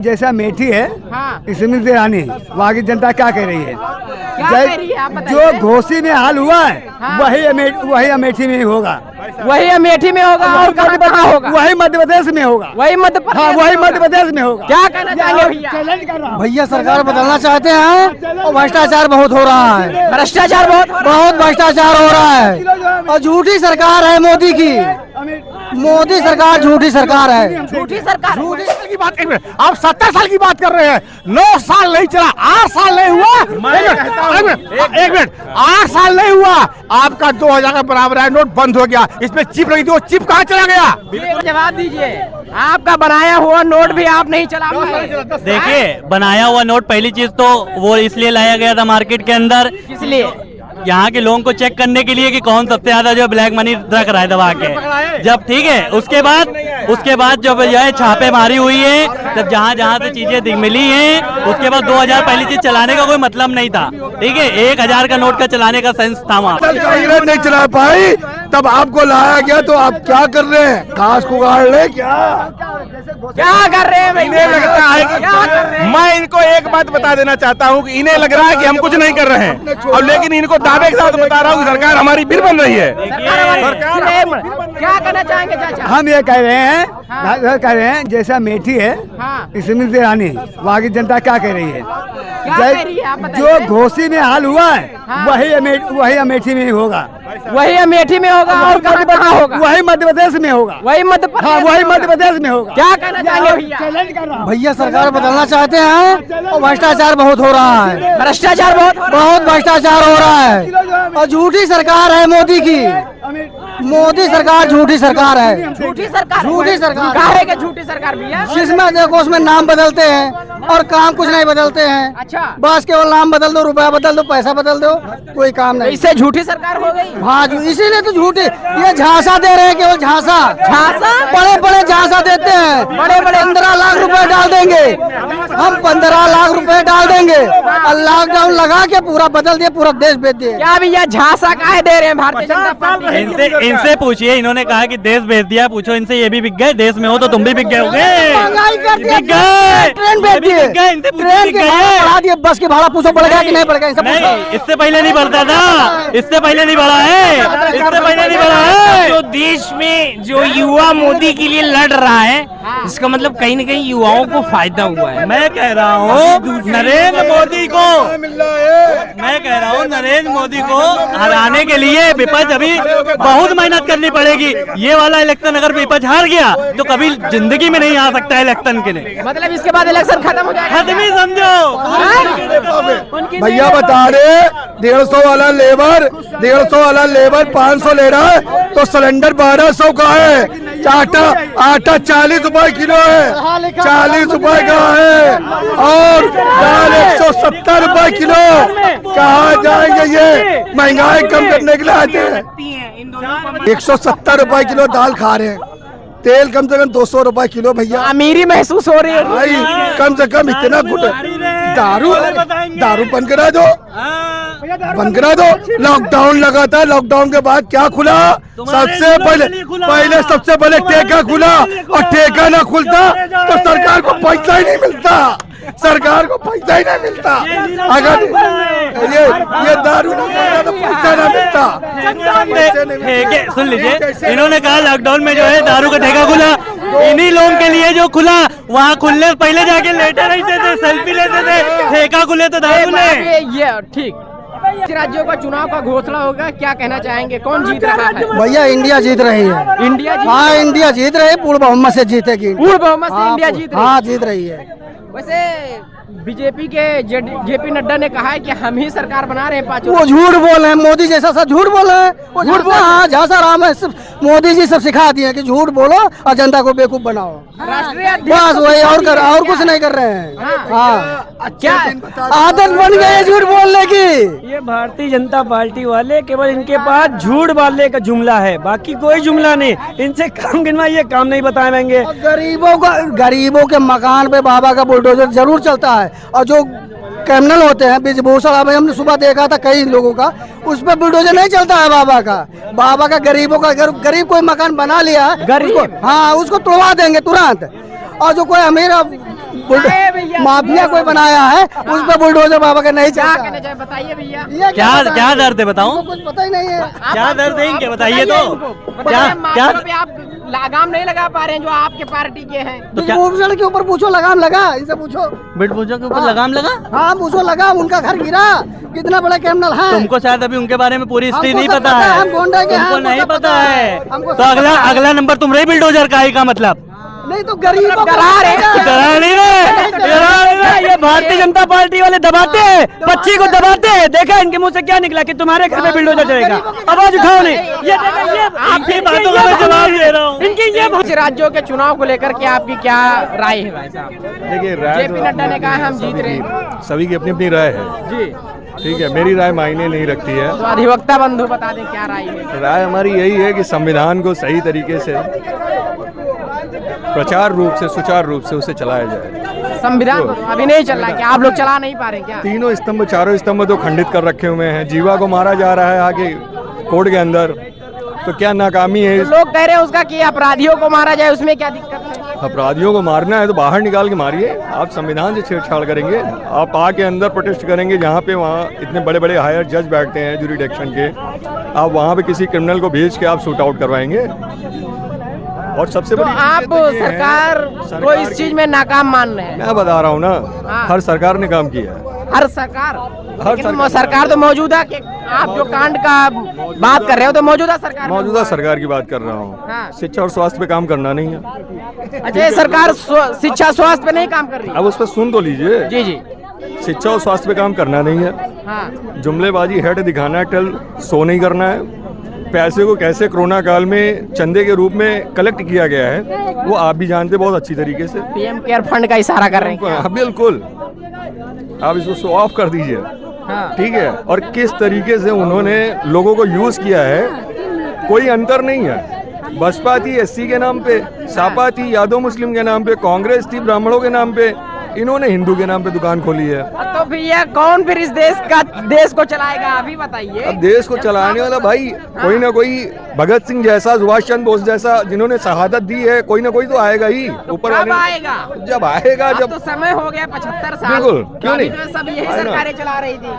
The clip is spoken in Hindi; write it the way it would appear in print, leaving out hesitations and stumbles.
जैसा अमेठी है स्मृति ईरानी वहाँ की जनता क्या कह रही है? जो घोसी में हाल हुआ है वही अमेठी में होगा। वही अमेठी में होगा और कहाँ होगा? वही मध्य प्रदेश में होगा। वही मध्य प्रदेश में होगा। क्या कहना चाहेंगे भैया? भैया सरकार बदलना चाहते हैं और भ्रष्टाचार बहुत हो रहा है। भ्रष्टाचार बहुत भ्रष्टाचार हो रहा है और झूठी सरकार है मोदी की। मोदी सरकार झूठी सरकार है। झूठी सरकार की बात कर रहे हैं आप, 70 साल की बात कर रहे हैं। 9 साल नहीं चला, 8 साल नहीं हुआ। एक मिनट 8 साल नहीं हुआ, आपका 2000 का बराबर है नोट बंद हो गया। इसमें चिप लगी थी, वो चिप कहाँ चला गया? जवाब दीजिए। आपका बनाया हुआ नोट भी आप नहीं चला पाए। देखिए, बनाया हुआ नोट पहली चीज तो वो इसलिए लाया गया था मार्केट के अंदर, इसलिए यहाँ के लोगों को चेक करने के लिए कि कौन सबसे ज्यादा जो ब्लैक मनी रख रहा है दबा के। जब ठीक है, उसके बाद जब यह छापेमारी हुई है, तब जहाँ से चीजें मिली हैं, उसके बाद 2000 पहली चीज चलाने का कोई मतलब नहीं था। ठीक है, 1000 का नोट का चलाने का सेंस था वहाँ। कांग्रेस नहीं चला पाई, तब आपको लाया गया, तो आप क्या कर रहे हैं? घास को गाड़ ले क्या कर रहे हैं? इन्हें लगता है, मैं इनको एक बात बता देना चाहता हूँ कि इन्हें लग रहा है कि हम कुछ नहीं कर रहे हैं, और लेकिन इनको दावे के साथ बता रहा हूँ कि सरकार हमारी फिर बन रही है। क्या कहना चाहेंगे चाचा? हम ये कह रहे हैं जैसा अमेठी है स्मृति ईरानी वहाँ की जनता क्या कह रही है? जो घोसी में हाल हुआ है वही अमेठी में होगा। वही अमेठी में होगा और कहाँ होगा? वही मध्य प्रदेश में होगा। वही मध्य प्रदेश में होगा। क्या कहना चाहेंगे भैया? भैया सरकार बदलना चाहते हैं और भ्रष्टाचार बहुत हो रहा है। भ्रष्टाचार बहुत भ्रष्टाचार हो रहा है और झूठी सरकार है मोदी की। मोदी सरकार झूठी सरकार है। झूठी सरकार काहे के झूठी सरकार भैया? जिसमें देखो उसमें नाम बदलते हैं और काम कुछ नहीं बदलते हैं। अच्छा, बस केवल नाम बदल दो, रुपया बदल दो, पैसा बदल दो, कोई काम नहीं। इससे झूठी सरकार हो गई। हाँ, इसीलिए तो झूठी। ये झांसा दे रहे हैं, केवल झांसा बड़े झांसा देते हैं। बड़े 15 लाख रुपए डाल देंगे हम, 15 लाख रुपए डाल देंगे और लॉकडाउन लगा के पूरा बदल दिए, पूरा देश बेच दिए। क्या भैया झांसा काहे दे रहे हैं भारतीय जनता पार्टी? इनसे पूछिए, इन्होंने कहा कि देश भेज दिया, पूछो इनसे ये भी बिक गए। देश में हो तो तुम भी बिक गए होगे। ट्रेन भेज दिए, ट्रेन के बढ़ा दिए, बस के भाड़ा पूछो बढ़ गया कि नहीं बढ़ गया? इससे पहले नहीं बढ़ता था, इससे पहले नहीं बढ़ा है। जो देश में जो युवा मोदी के लिए लड़ रहा है, इसका मतलब कहीं न कहीं युवाओं को फायदा हुआ है। मैं कह रहा हूँ नरेंद्र मोदी को हराने के लिए विपक्ष अभी बहुत मेहनत करनी पड़ेगी। ये वाला इलेक्शन अगर विपक्ष हार गया तो कभी जिंदगी में नहीं आ सकता इलेक्शन के लिए। मतलब इसके बाद इलेक्शन खत्म हो जाएगा। खत्म ही समझो। भैया बता रहे 150 वाला लेबर 500 ले रहा है, तो सिलेंडर 1200 का है। आटा 40 रुपए किलो है, 40 रुपए का है, और दाल 170 रुपए किलो। कहाँ जाएंगे? ये महंगाई कम करने के लिए आते हैं। 170 रुपए किलो दाल खा रहे हैं, तेल कम से कम 200 रुपए किलो। भैया अमीरी महसूस हो रही है भाई, कम से कम इतना दारू बंद करा दो, लॉकडाउन लगा था, लॉकडाउन के बाद क्या खुला? सबसे पहले ठेका खुला, और ठेका ना खुलता तो सरकार को पैसा ही नहीं मिलता। अगर ये दारू ना खुलता तो पैसा ना मिलता। सुन लीजिए, इन्होंने कहा लॉकडाउन में जो है दारू का ठेका खुला, इन्हीं लोगों के लिए जो खुला, वहाँ खुलने पहले जाके लेटे रहते थे, सेल्फी लेते थे। ठेका खुले तो दारू ले। ये ठीक। राज्यों का चुनाव का घोषणा होगा, क्या कहना चाहेंगे? कौन जीत रहा है? भैया इंडिया जीत रही है। इंडिया जीत रही है, पूर्ण बहुमत से जीतेगी। पूर्ण बहुमत से इंडिया जीत रही है। हाँ, जीत रही है। वैसे बीजेपी के जेपी नड्डा ने कहा है कि हम ही सरकार बना रहे हैं 5। वो झूठ बोल रहे हैं, मोदी जैसा सब झूठ बोल रहे हैं। झूठ बोल, हाँ, झांसा राम है। मोदी जी सब सिखा दिए कि झूठ बोलो और जनता को बेवकूफ बनाओ। बस वही, और कुछ नहीं कर रहे हैं। हाँ, क्या आदत बन गई है झूठ बोलने की। ये भारतीय जनता पार्टी वाले केवल इनके पास झूठ बोलने का जुमला है, बाकी कोई जुमला नहीं। इनसे काम गिनवाइए, काम नहीं बताएंगे। गरीबों के मकान पे बाबा का बुलडोजर जरूर चलता है, और जो क्रिमिनल होते हैं ब्रिजभूषण, हमने सुबह देखा था कई लोगों का, उस पर बुलडोजर नहीं चलता है बाबा का गरीबों का। गरीब कोई मकान बना लिया, हाँ, उसको तोड़वा देंगे तुरंत। और जो कोई अमीर माफिया कोई बनाया है, उस पर बुलडोजर बाबा का नहीं क्या चलता। कहना चाहिए बताइए भैया। ये क्या दर्द है बताऊं? कुछ पता ही नहीं है। क्या दर्द है इनके बताइए तो। क्या क्या आप लगाम नहीं लगा पा रहे हैं जो आपके पार्टी के हैं। तो क्या भूषण के ऊपर पूछो, लगाम लगा, इनसे पूछो। बिटभूषण के ऊपर लगाम लगा? हाँ पूछो, लगाम, उनका घर गिरा, कितना बड़ा क्रिमिनल है। तुमको शायद अभी उनके बारे में पूरी हिस्ट्री हमको नहीं सब पता पता है, है, हम गोंडा के हैं, तुमको हमको नहीं सब पता पता है। है, हमको तो सब अगला पता है। अगला नंबर तुम रही बिल्डोजर का ही का मतलब नहीं तो गरीबों को करा रहे हैं। करा नहीं रहे। ये भारतीय जनता पार्टी वाले दबाते हैं, बच्ची को दबाते हैं। देखा इनके मुंह से क्या निकला कि तुम्हारे घर में बिल्डोजर चलेगा। आवाज उठाओ नहीं। ये देखो, ये आपकी बातों का मैं जवाब दे रहा हूँ। इनकी ये कुछ राज्यों के चुनाव को लेकर के आपकी क्या राय है भाई साहब? देखिए राय जेपी नड्डा ने कहा हम जीत रहे हैं। सभी की अपनी अपनी राय है जी, ठीक है, मेरी राय मायने नहीं रखती है। तो अधिवक्ता बंधु बता दें क्या राय है। राय हमारी यही है कि संविधान को सही तरीके से प्रचार रूप से सुचारू रूप से उसे चलाया जाए। संविधान को तो अभी नहीं चल रहा है, क्या आप लोग चला नहीं पा रहे क्या? तीनों स्तंभ चारों स्तंभ तो खंडित कर रखे हुए हैं। जीवा को मारा जा रहा है आगे कोर्ट के अंदर, तो क्या नाकामी है? तो लोग कह रहे हैं उसका कि अपराधियों को मारा जाए, उसमें क्या दिक्कत है? अपराधियों को मारना है तो बाहर निकाल के मारिए। आप संविधान से छेड़छाड़ करेंगे, आप आके अंदर प्रोटेस्ट करेंगे जहाँ पे वहाँ इतने बड़े बड़े हायर जज बैठते हैं ज्यूरिडिक्शन के, आप वहाँ पे किसी क्रिमिनल को भेज के आप शूट आउट करवाएंगे। और सबसे तो बड़ी आप चीज़ तो ये है, सरकार को इस चीज में नाकाम मान रहे हैं? मैं बता रहा हूँ ना, हाँ। हर सरकार ने काम किया है। हर सरकार, लेकिन सरकार। सरकार तो मौजूदा के आप जो कांड का बात कर रहे हो तो मौजूदा सरकार में मौजूदा हुआ है। सरकार की बात कर रहा हूँ। हाँ। शिक्षा और स्वास्थ्य पे काम करना नहीं है। अच्छा, ये सरकार शिक्षा स्वास्थ्य पे नहीं काम कर रही है? अब उस पर सुन तो लीजिए। जी जी, शिक्षा और स्वास्थ्य पे काम करना नहीं है, हाँ जुमलेबाजी हेड दिखाना है, टेल शो नहीं करना है। पैसे को कैसे कोरोना काल में चंदे के रूप में कलेक्ट किया गया है वो आप भी जानते बहुत अच्छी तरीके से। पीएम केयर फंड का इशारा कर रहे हैं क्या? हाँ, बिल्कुल, आप इसको शो ऑफ कर दीजिए, हाँ। ठीक है। और किस तरीके से उन्होंने लोगों को यूज किया है, कोई अंतर नहीं है। बसपा थी एससी के नाम पे, सापा थी यादव मुस्लिम के नाम पे, कांग्रेस थी ब्राह्मणों के नाम पे, इन्होंने हिंदू के नाम पे दुकान खोली है। तो भैया कौन फिर इस देश को चलाएगा अभी बताइए? अब देश को चलाने वाला भाई कोई ना कोई, भगत सिंह जैसा, सुभाष चंद्र बोस जैसा, जिन्होंने शहादत दी है, कोई ना कोई तो आएगा ही ऊपर कब वाले। आएगा? जब आएगा, अब जब तो समय हो गया 75 साल। बिल्कुल, क्यों अभी नहीं? तो सब यही है ना? सरकारें चला रही थी।